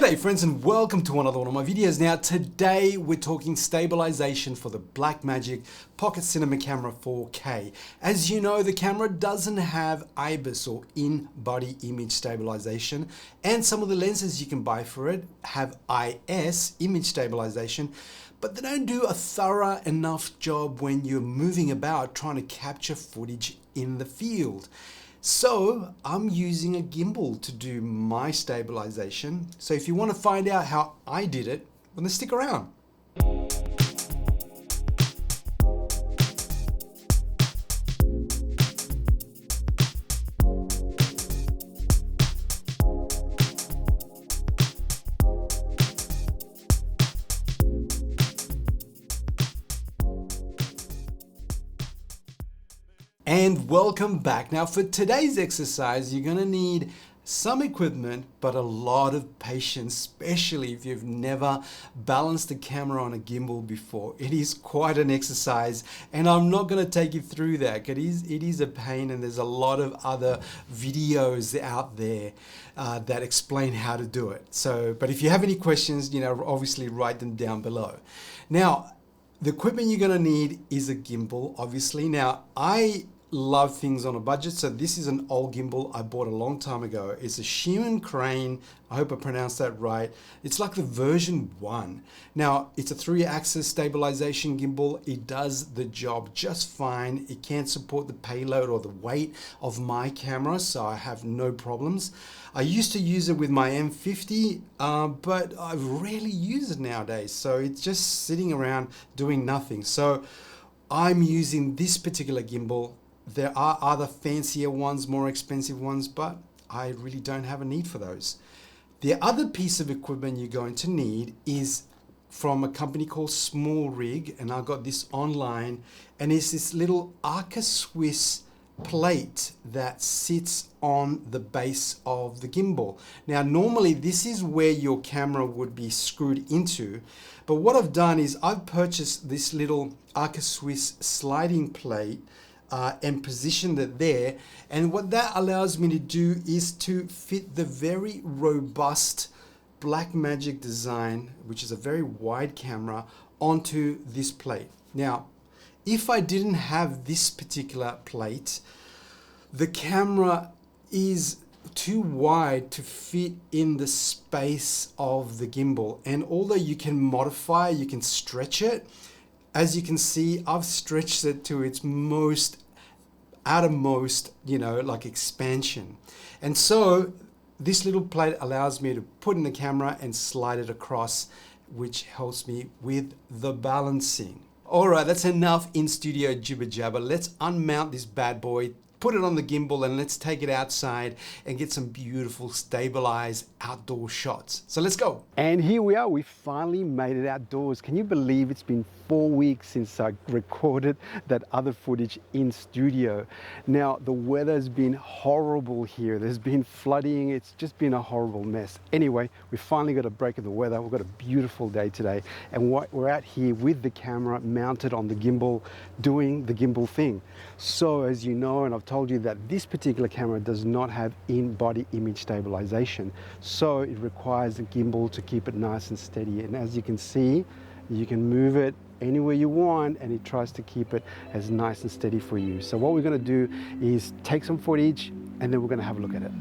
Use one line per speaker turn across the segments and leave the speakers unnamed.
G'day friends and welcome to another one of my videos. Now today we're talking stabilization for the Blackmagic Pocket Cinema Camera 4K. As you know, the camera doesn't have IBIS or in-body image stabilization, and some of the lenses you can buy for it have IS, image stabilization, but they don't do a thorough enough job when you're moving about trying to capture footage in the field. So I'm using a gimbal to do my stabilization. So if you want to find out how I did it, well, then stick around. And welcome back. Now for today's exercise, you're gonna need some equipment, but a lot of patience, especially if you've never balanced a camera on a gimbal before. It is quite an exercise, and I'm not gonna take you through that. It is a pain, and there's a lot of other videos out there that explain how to do it. So, but if you have any questions, obviously write them down below. Now, the equipment you're gonna need is a gimbal, obviously. Now, I love things on a budget, so this is an old gimbal I bought a long time ago. It's a Schumann Crane. I hope I pronounced that right. It's like the version 1. Now, it's a 3-axis stabilization gimbal. It does the job just fine. It can't support the payload or the weight of my camera, so I have no problems. I used to use it with my M50, but I rarely use it nowadays, so it's just sitting around doing nothing. So I'm using this particular gimbal. There are other fancier ones, more expensive ones, but I really don't have a need for those. The other piece of equipment you're going to need is from a company called Small Rig, and I got this online, and it's this little Arca Swiss plate that sits on the base of the gimbal. Now, normally this is where your camera would be screwed into, but what I've done is I've purchased this little Arca Swiss sliding plate and positioned it there, and what that allows me to do is to fit the very robust Blackmagic design, which is a very wide camera, onto this plate. Now, if I didn't have this particular plate, the camera is too wide to fit in the space of the gimbal, and although you can modify, you can stretch it. As you can see, I've stretched it to its outermost, like expansion. And so this little plate allows me to put in the camera and slide it across, which helps me with the balancing. All right, that's enough in studio jibber jabber. Let's unmount this bad boy, put it on the gimbal, and let's take it outside and get some beautiful stabilized outdoor shots. So let's go. And here we are, we finally made it outdoors. Can you believe it's been 4 weeks since I recorded that other footage in studio? Now, the weather's been horrible here. There's been flooding. It's just been a horrible mess. Anyway, we finally got a break in the weather. We've got a beautiful day today, and we're out here with the camera mounted on the gimbal, doing the gimbal thing. So as you know, and I've told you that this particular camera does not have in-body image stabilization, so it requires a gimbal to keep it nice and steady. And as you can see, you can move it anywhere you want, and it tries to keep it as nice and steady for you. So what we're going to do is take some footage, and then we're going to have a look at it.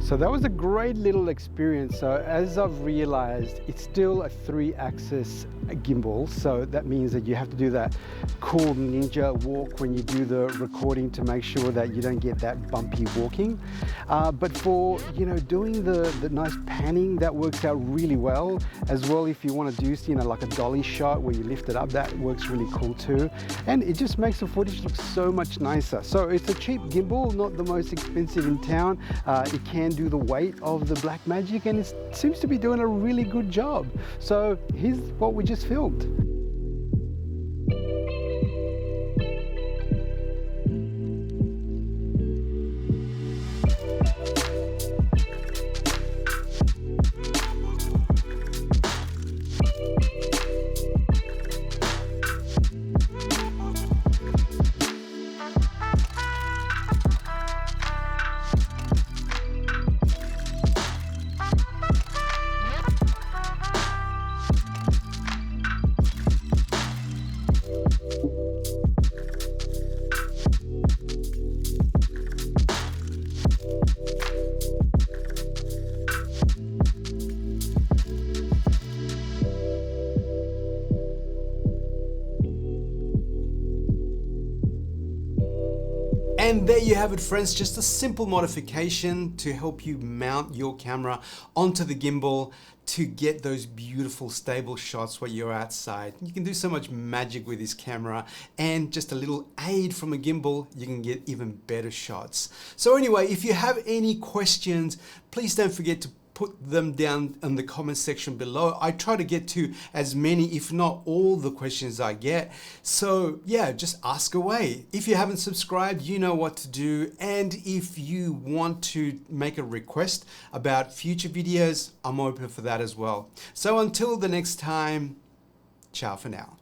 So that was a great little experience. So as I've realized, it's still a 3-axis gimbal. So that means that you have to do that cool ninja walk when you do the recording to make sure that you don't get that bumpy walking. But for, doing the nice panning, that works out really well. As well, if you want to do, like a dolly shot where you lift it up, that works really cool too. And it just makes the footage look so much nicer. So it's a cheap gimbal, not the most expensive in town. It can
do the weight of the Blackmagic, and it seems to be doing a really good job. So here's what we just filmed.
And there you have it, friends, just a simple modification to help you mount your camera onto the gimbal to get those beautiful stable shots while you're outside. You can do so much magic with this camera, and just a little aid from a gimbal, you can get even better shots. So anyway, if you have any questions, please don't forget to put them down in the comment section below. I try to get to as many, if not all, the questions I get. So yeah, just ask away. If you haven't subscribed, you know what to do. And if you want to make a request about future videos, I'm open for that as well. So until the next time, ciao for now.